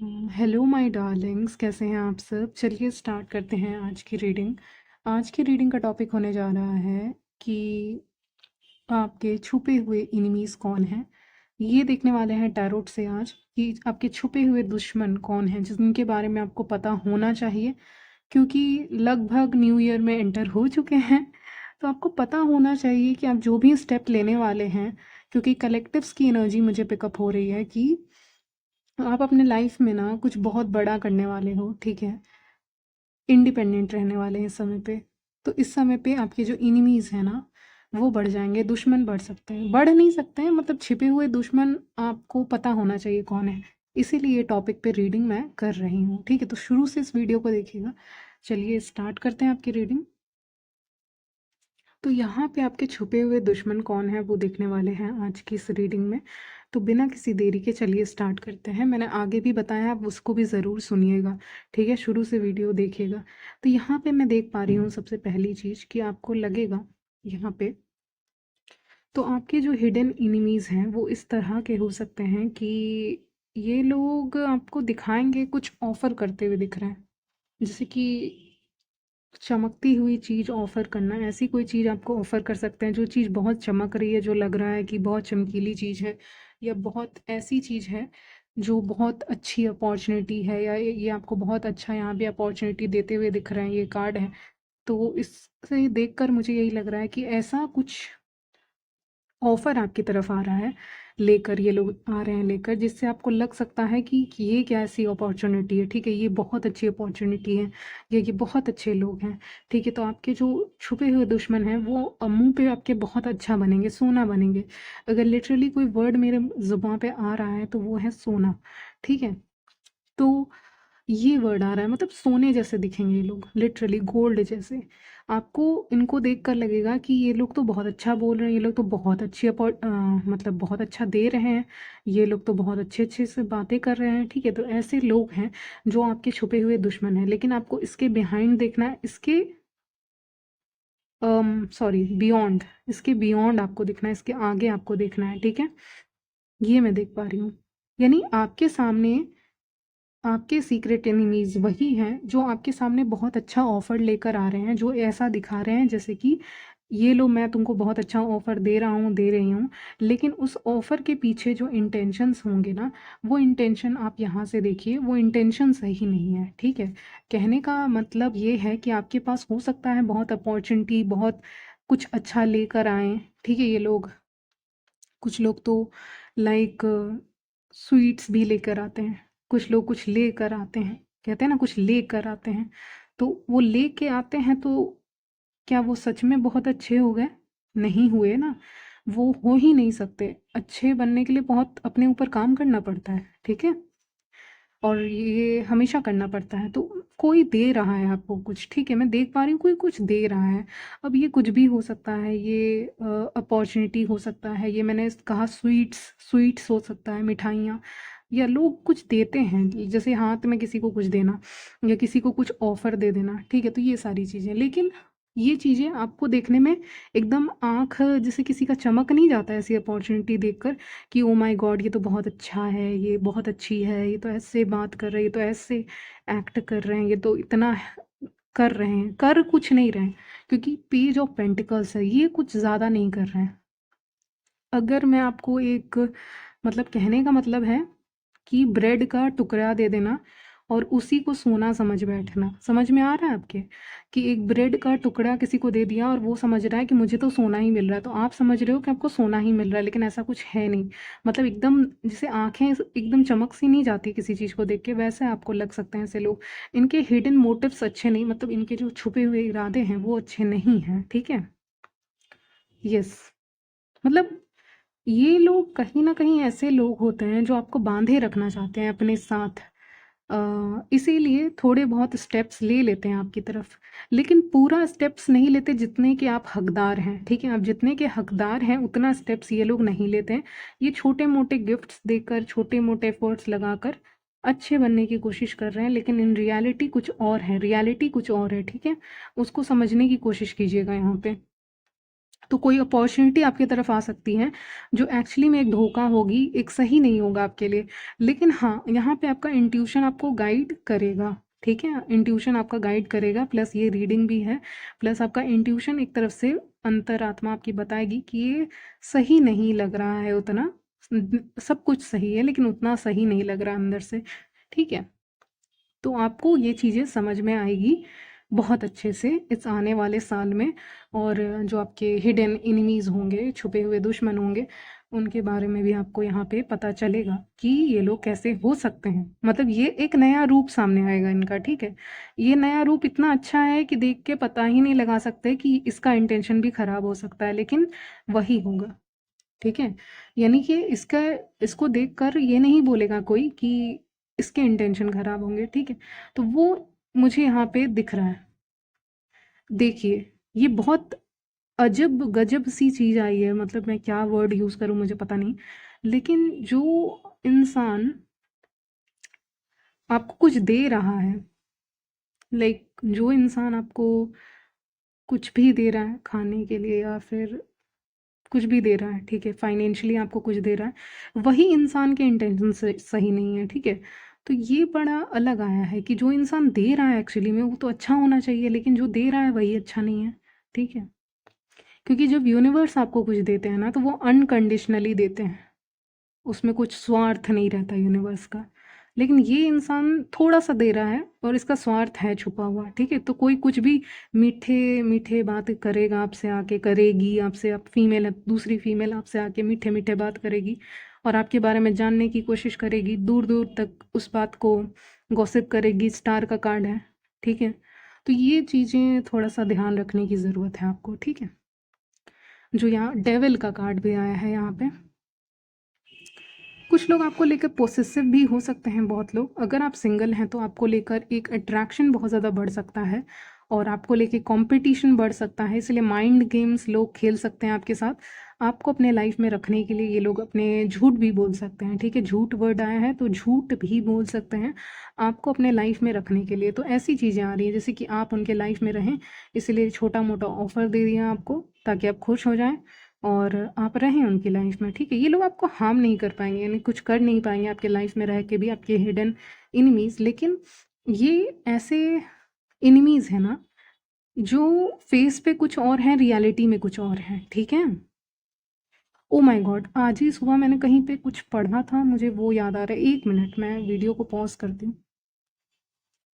Hello my Darling's, कैसे हैं आप सब। चलिए स्टार्ट करते हैं आज की रीडिंग। आज की रीडिंग का टॉपिक होने जा रहा है कि आपके छुपे हुए एनिमीज़ कौन हैं। ये देखने वाले हैं टैरोट से आज कि आपके छुपे हुए दुश्मन कौन हैं जिनके बारे में आपको पता होना चाहिए, क्योंकि लगभग न्यू ईयर में एंटर हो चुके हैं। तो आपको पता होना चाहिए कि आप जो भी स्टेप लेने वाले हैं, क्योंकि कलेक्टिव्स की एनर्जी मुझे पिकअप हो रही है कि आप अपने लाइफ में ना कुछ बहुत बड़ा करने वाले हो, ठीक है। इंडिपेंडेंट रहने वाले हैं इस समय पे। तो इस समय पे आपके जो एनिमीज़ हैं ना, वो बढ़ जाएंगे। दुश्मन बढ़ सकते हैं, बढ़ नहीं सकते हैं, मतलब छिपे हुए दुश्मन आपको पता होना चाहिए कौन है। इसीलिए टॉपिक पे रीडिंग मैं कर रही हूँ, ठीक है। तो शुरू से इस वीडियो को देखिएगा। चलिए स्टार्ट करते हैं आपकी रीडिंग। तो यहाँ पे आपके छुपे हुए दुश्मन कौन है वो देखने वाले हैं आज की इस रीडिंग में। तो बिना किसी देरी के चलिए स्टार्ट करते हैं। मैंने आगे भी बताया, आप उसको भी ज़रूर सुनिएगा, ठीक है। शुरू से वीडियो देखिएगा। तो यहाँ पे मैं देख पा रही हूँ सबसे पहली चीज़ कि आपको लगेगा यहाँ पे, तो आपके जो हिडन एनिमीज़ हैं वो इस तरह के हो सकते हैं कि ये लोग आपको दिखाएंगे, कुछ ऑफ़र करते हुए दिख रहे हैं। जैसे कि चमकती हुई चीज़ ऑफ़र करना, ऐसी कोई चीज़ आपको ऑफ़र कर सकते हैं जो चीज़ बहुत चमक रही है, जो लग रहा है कि बहुत चमकीली चीज़ है, या बहुत ऐसी चीज़ है जो बहुत अच्छी अपॉर्चुनिटी है, या ये आपको बहुत अच्छा यहाँ पे अपॉर्चुनिटी देते हुए दिख रहे हैं, ये कार्ड है। तो इससे देखकर मुझे यही लग रहा है कि ऐसा कुछ ऑफ़र आपकी तरफ आ रहा है, लेकर ये लोग आ रहे हैं लेकर, जिससे आपको लग सकता है कि ये क्या ऐसी अपॉर्चुनिटी है, ठीक है, ये बहुत अच्छी अपॉर्चुनिटी है, या ये बहुत अच्छे लोग हैं, ठीक है। तो आपके जो छुपे हुए दुश्मन हैं वो मुँह पे आपके बहुत अच्छा बनेंगे, सोना बनेंगे। अगर लिटरली कोई वर्ड मेरे ज़ुबान पे आ रहा है तो वो है सोना, ठीक है। तो ये वर्ड आ रहा है, मतलब सोने जैसे दिखेंगे ये लोग, लिटरली गोल्ड जैसे। आपको इनको देखकर लगेगा कि ये लोग तो बहुत अच्छा बोल रहे हैं, ये लोग तो बहुत अच्छी मतलब बहुत अच्छा दे रहे हैं, ये लोग तो बहुत अच्छे अच्छे से बातें कर रहे हैं, ठीक है। तो ऐसे लोग हैं जो आपके छुपे हुए दुश्मन हैं, लेकिन आपको इसके बिहाइंड देखना है, इसके सॉरी बियॉन्ड, इसके बियॉन्ड आपको दिखना है, इसके आगे आपको देखना है, ठीक है। ये मैं देख पा रही हूँ, यानी आपके सामने आपके सीक्रेट एनिमीज़ वही हैं जो आपके सामने बहुत अच्छा ऑफ़र लेकर आ रहे हैं, जो ऐसा दिखा रहे हैं जैसे कि ये लो, मैं तुमको बहुत अच्छा ऑफ़र दे रहा हूँ, दे रही हूँ। लेकिन उस ऑफ़र के पीछे जो इंटेंशंस होंगे ना, वो इंटेंशन आप यहाँ से देखिए, वो इंटेंशन सही नहीं है, ठीक है। कहने का मतलब ये है कि आपके पास हो सकता है बहुत अपॉर्चुनिटी, बहुत कुछ अच्छा लेकर आएँ, ठीक है, ये लोग। कुछ लोग तो लाइक स्वीट्स भी लेकर आते हैं, कुछ लोग कुछ लेकर आते हैं, कहते हैं ना कुछ लेकर आते हैं। तो वो लेके आते हैं, तो क्या वो सच में बहुत अच्छे हो गए? नहीं हुए ना। वो हो ही नहीं सकते। अच्छे बनने के लिए बहुत अपने ऊपर काम करना पड़ता है, ठीक है। और ये हमेशा करना पड़ता है। तो कोई दे रहा है आपको कुछ, ठीक है, मैं देख पा रही हूँ कोई कुछ दे रहा है। अब ये कुछ भी हो सकता है, ये अपॉर्चुनिटी हो सकता है, ये मैंने कहा स्वीट्स, स्वीट्स हो सकता है, मिठाइयाँ, या लोग कुछ देते हैं, जैसे हाथ में किसी को कुछ देना, या किसी को कुछ ऑफ़र दे देना, ठीक है। तो ये सारी चीज़ें, लेकिन ये चीज़ें आपको देखने में एकदम आँख जैसे किसी का चमक नहीं जाता है ऐसी अपॉर्चुनिटी देखकर, कि ओ माय गॉड, ये तो बहुत अच्छा है, ये बहुत अच्छी है, ये तो ऐसे बात कर रहे हैं, ये तो ऐसे एक्ट कर रहे हैं, ये तो इतना कर रहे हैं, कर कुछ नहीं रहे हैं, क्योंकि पेज ऑफ पेंटिकल्स है, ये कुछ ज़्यादा नहीं कर रहे हैं। अगर मैं आपको एक, मतलब कहने का मतलब है कि ब्रेड का टुकड़ा दे देना और उसी को सोना समझ बैठना, समझ में आ रहा है आपके, कि एक ब्रेड का टुकड़ा किसी को दे दिया और वो समझ रहा है कि मुझे तो सोना ही मिल रहा है, तो आप समझ रहे हो कि आपको सोना ही मिल रहा है, लेकिन ऐसा कुछ है नहीं। मतलब एकदम जैसे आंखें एकदम चमक सी नहीं जाती किसी चीज़ को देख के, वैसे आपको लग सकते हैं ऐसे लोग। इनके हिडन मोटिव्स अच्छे नहीं, मतलब इनके जो छुपे हुए इरादे हैं वो अच्छे नहीं हैं, ठीक है। यस, मतलब ये लोग कहीं न कहीं ऐसे लोग होते हैं जो आपको बाँधे रखना चाहते हैं अपने साथ। इसीलिए थोड़े बहुत स्टेप्स ले लेते हैं आपकी तरफ, लेकिन पूरा स्टेप्स नहीं लेते जितने के आप हकदार हैं, ठीक है? आप जितने के हकदार हैं उतना स्टेप्स ये लोग नहीं लेते हैं। ये छोटे-मोटे गिफ्ट्स देकर, छोटे-मोटे एफर्ट्स लगाकर अच्छे बनने की कोशिश कर रहे हैं, लेकिन इन रियलिटी कुछ और है, रियलिटी कुछ और है, ठीक है? उसको समझने की कोशिश कीजिएगा यहाँ पे। तो कोई अपॉर्चुनिटी आपकी तरफ आ सकती है जो एक्चुअली में एक धोखा होगी, एक सही नहीं होगा आपके लिए। लेकिन हाँ, यहाँ पे आपका इंट्यूशन आपको गाइड करेगा, ठीक है? इंट्यूशन आपका गाइड करेगा, प्लस ये रीडिंग भी है, प्लस आपका इंट्यूशन एक तरफ से अंतरात्मा आपकी बताएगी कि ये सही नहीं लग रहा है उतना, सब कुछ सही है लेकिन उतना सही नहीं लग रहा अंदर से, ठीक है? तो आपको ये चीज़ें समझ में आएगी बहुत अच्छे से इस आने वाले साल में। और जो आपके हिडन एनिमीज़ होंगे, छुपे हुए दुश्मन होंगे, उनके बारे में भी आपको यहाँ पे पता चलेगा कि ये लोग कैसे हो सकते हैं। मतलब ये एक नया रूप सामने आएगा इनका, ठीक है? ये नया रूप इतना अच्छा है कि देख के पता ही नहीं लगा सकते कि इसका इंटेंशन भी ख़राब हो सकता है, लेकिन वही होगा, ठीक है? यानी कि इसको देखकर ये नहीं बोलेगा कोई कि इसके इंटेंशन ख़राब होंगे, ठीक है? तो वो मुझे यहाँ पे दिख रहा है। देखिए, ये बहुत अजब गजब सी चीज़ आई है, मतलब मैं क्या वर्ड यूज़ करूँ मुझे पता नहीं। लेकिन जो इंसान आपको कुछ दे रहा है, लाइक जो इंसान आपको कुछ भी दे रहा है खाने के लिए या फिर कुछ भी दे रहा है, ठीक है? फाइनेंशियली आपको कुछ दे रहा है, वही इंसान के इंटेंशन से सही नहीं है, ठीक है? तो ये बड़ा अलग आया है कि जो इंसान दे रहा है एक्चुअली में वो तो अच्छा होना चाहिए, लेकिन जो दे रहा है वही अच्छा नहीं है, ठीक है? क्योंकि जब यूनिवर्स आपको कुछ देते हैं ना तो वो अनकंडीशनली देते हैं, उसमें कुछ स्वार्थ नहीं रहता यूनिवर्स का। लेकिन ये इंसान थोड़ा-सा दे रहा है और इसका स्वार्थ है छुपा हुआ, ठीक है? तो कोई कुछ भी मीठे-मीठे बात करेगा आपसे आके, करेगी आपसे, आप फीमेल है, दूसरी फीमेल आपसे आके मीठे-मीठे बात करेगी और आपके बारे में जानने की कोशिश करेगी, दूर-दूर तक उस बात को गॉसिप करेगी, स्टार का कार्ड है, ठीक है? तो ये चीज़ें थोड़ा-सा ध्यान रखने की ज़रूरत है आपको, ठीक है? जो यहाँ डेविल का कार्ड भी आया है यहाँ पे। कुछ लोग आपको लेकर पोसेसिव भी हो सकते हैं, बहुत लोग। अगर आप सिंगल हैं तो आपको लेकर एक अट्रैक्शन बहुत ज़्यादा बढ़ सकता है और आपको लेके कंपटीशन बढ़ सकता है, इसलिए माइंड गेम्स लोग खेल सकते हैं आपके साथ। आपको अपने लाइफ में रखने के लिए ये लोग अपने झूठ भी बोल सकते हैं, ठीक है? झूठ वर्ड आया है तो झूठ भी बोल सकते हैं आपको अपने लाइफ में रखने के लिए। तो ऐसी चीज़ें आ रही हैं जैसे कि आप उनके लाइफ में रहें, इसलिए छोटा मोटा ऑफर दे दिया आपको ताकि आप खुश हो जाएं और आप रहें उनकी लाइफ में, ठीक है? ये लोग आपको हार्म नहीं कर पाएंगे, यानी कुछ कर नहीं पाएंगे आपके लाइफ में रह के भी, आपके हिडन इनिमीज। लेकिन ये ऐसे इनिमीज हैं ना जो फेस पे कुछ और हैं, रियलिटी में कुछ और हैं, ठीक है? ओ माय गॉड, आज ही सुबह मैंने कहीं पे कुछ पढ़ा था, मुझे वो याद आ रहा है। एक मिनट, मैं वीडियो को पॉज करती हूँ।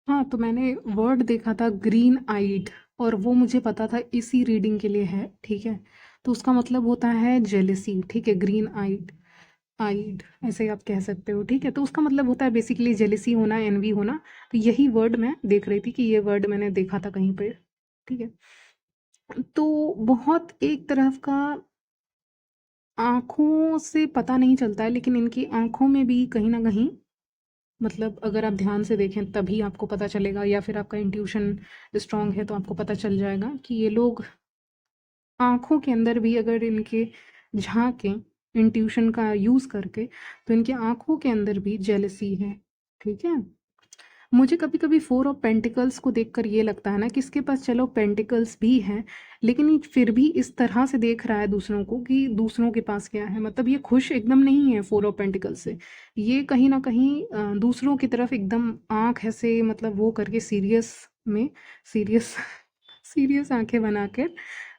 हाँ, तो मैंने वर्ड देखा था ग्रीन आइड, और वो मुझे पता था इसी रीडिंग के लिए है, ठीक है? तो उसका मतलब होता है जेलिसी, ठीक है? ग्रीन आइड, आइड ऐसे आप कह सकते हो, ठीक है? तो उसका मतलब होता है बेसिकली जेलिसी होना, एनवी होना। तो यही वर्ड मैं देख रही थी कि ये वर्ड मैंने देखा था कहीं पे, ठीक है? तो बहुत एक तरफ का आँखों से पता नहीं चलता है, लेकिन इनकी आँखों में भी कहीं न कहीं, मतलब अगर आप ध्यान से देखें तभी आपको पता चलेगा, या फिर आपका इंट्यूशन स्ट्रांग है तो आपको पता चल जाएगा कि ये लोग आँखों के अंदर भी अगर इनके झाँकें इंट्यूशन का यूज़ करके, तो इनकी आँखों के अंदर भी जेलसी है, ठीक है? मुझे कभी-कभी फोर ऑफ पेंटिकल्स को देखकर ये लगता है ना कि इसके पास चलो पेंटिकल्स भी हैं, लेकिन ये फिर भी इस तरह से देख रहा है दूसरों को कि दूसरों के पास क्या है। मतलब ये खुश एकदम नहीं है फोर ऑफ पेंटिकल्स से। ये कहीं न कहीं दूसरों की तरफ एकदम आँख ऐसे, मतलब वो करके सीरियस में, सीरियस सीरियस आँखें बनाकर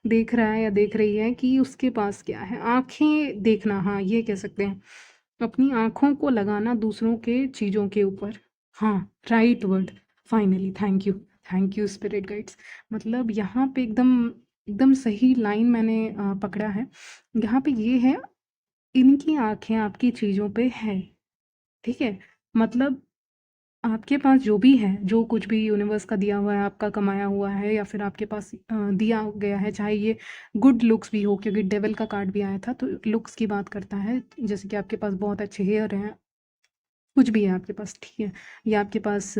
देख रहा है या देख रही है कि उसके पास क्या है। आँखें देखना, हाँ, ये कह सकते हैं। अपनी आँखों को लगाना दूसरों के चीज़ों के ऊपर। हाँ, right word, finally, thank you spirit guides. मतलब यहाँ पे एकदम एकदम सही लाइन मैंने पकड़ा है। यहाँ पे ये है, इनकी आँखें आपकी चीज़ों पे है, ठीक है? मतलब आपके पास जो भी है, जो कुछ भी यूनिवर्स का दिया हुआ है, आपका कमाया हुआ है या फिर आपके पास दिया गया है, चाहे ये गुड लुक्स भी हो, क्योंकि डेविल का कार्ड भी आया था तो लुक्स की बात करता है। जैसे कि आपके पास बहुत अच्छे हेयर हैं, कुछ भी है आपके पास, ठीक है? या आपके पास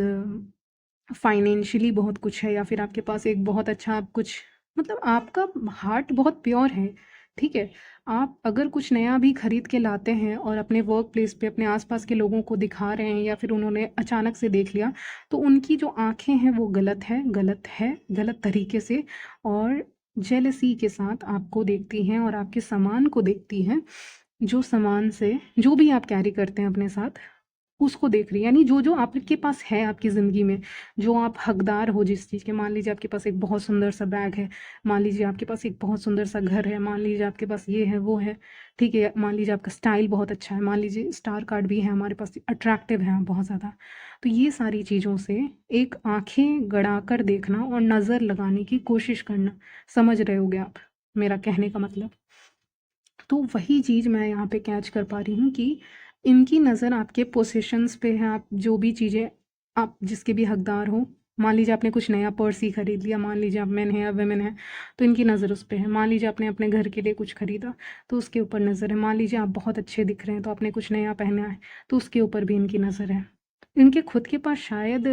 फाइनेंशियली बहुत कुछ है, या फिर आपके पास एक बहुत अच्छा आप कुछ, मतलब आपका हार्ट बहुत प्योर है, ठीक है? आप अगर कुछ नया भी खरीद के लाते हैं और अपने वर्क प्लेस पे अपने आसपास के लोगों को दिखा रहे हैं, या फिर उन्होंने अचानक से देख लिया, तो उनकी जो आंखें हैं वो गलत है, गलत है, गलत तरीके से। और जेलसी के साथ आपको देखती हैं और आपके सामान को देखती हैं, जो सामान से जो भी आप कैरी करते हैं अपने साथ उसको देख रही है। यानी जो जो आपके पास है आपकी ज़िंदगी में, जो आप हकदार हो जिस चीज़ के, मान लीजिए आपके पास एक बहुत सुंदर सा बैग है, मान लीजिए आपके पास एक बहुत सुंदर सा घर है, मान लीजिए आपके पास ये है वो है, ठीक है, मान लीजिए आपका स्टाइल बहुत अच्छा है, मान लीजिए स्टार कार्ड भी है हमारे पास, अट्रैक्टिव है बहुत ज़्यादा। तो ये सारी चीज़ों से एक आंखें गड़ा कर देखना और नज़र लगाने की कोशिश करना, समझ रहे होगे आप मेरा कहने का मतलब। तो वही चीज़ मैं यहाँ पे कैच कर पा रही हूँ कि इनकी नज़र आपके पोसेशंस पे है। आप जो भी चीज़ें आप जिसके भी हकदार हो, मान लीजिए आपने कुछ नया पर्स ही खरीद लिया, मान लीजिए आप मैन है या वेमेन है तो इनकी नज़र उस पे है। मान लीजिए आपने अपने घर के लिए कुछ खरीदा तो उसके ऊपर नज़र है। मान लीजिए आप बहुत अच्छे दिख रहे हैं तो आपने कुछ नया पहना है तो उसके ऊपर भी इनकी नज़र है। इनके खुद के पास शायद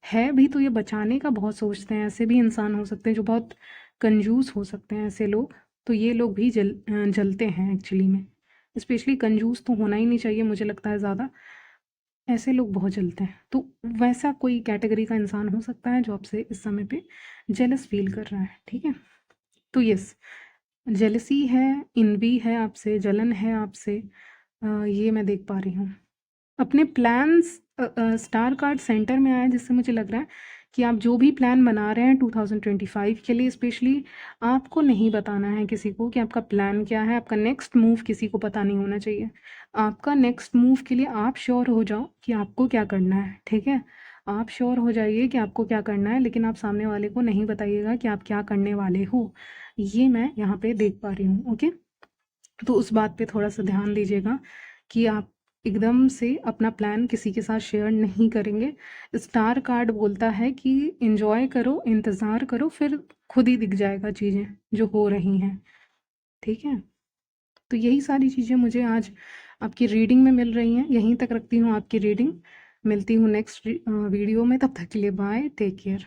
है भी तो ये बचाने का बहुत सोचते हैं। ऐसे भी इंसान हो सकते हैं जो बहुत कंजूस हो सकते हैं, ऐसे लोग। तो ये लोग भी जलते हैं एक्चुअली में। स्पेशली कंजूस तो होना ही नहीं चाहिए मुझे लगता है ज़्यादा, ऐसे लोग बहुत जलते हैं। तो वैसा कोई कैटेगरी का इंसान हो सकता है जो आपसे इस समय पे जेलस फील कर रहा है, ठीक है। तो यस, जेलसी है, इनवी है आपसे, जलन है आपसे, ये मैं देख पा रही हूँ। अपने प्लान्स स्टार कार्ड सेंटर में आया, जिससे मुझे लग रहा है कि आप जो भी प्लान बना रहे हैं 2025 के लिए स्पेशली, आपको नहीं बताना है किसी को कि आपका प्लान क्या है। आपका नेक्स्ट मूव किसी को पता नहीं होना चाहिए। आपका नेक्स्ट मूव के लिए आप श्योर हो जाओ कि आपको क्या करना है, ठीक है। आप श्योर हो जाइए कि आपको क्या करना है, लेकिन आप सामने वाले को नहीं बताइएगा कि आप क्या करने वाले हो। ये मैं यहाँ पे देख पा रही हूँ, ओके। तो उस बात पे थोड़ा सा ध्यान दीजिएगा कि आप एकदम से अपना प्लान किसी के साथ शेयर नहीं करेंगे। स्टार कार्ड बोलता है कि एंजॉय करो, इंतज़ार करो, फिर खुद ही दिख जाएगा चीज़ें जो हो रही हैं, ठीक है। तो यही सारी चीज़ें मुझे आज आपकी रीडिंग में मिल रही हैं। यहीं तक रखती हूँ आपकी रीडिंग, मिलती हूँ नेक्स्ट वीडियो में। तब तक के लिए बाय, टेक केयर।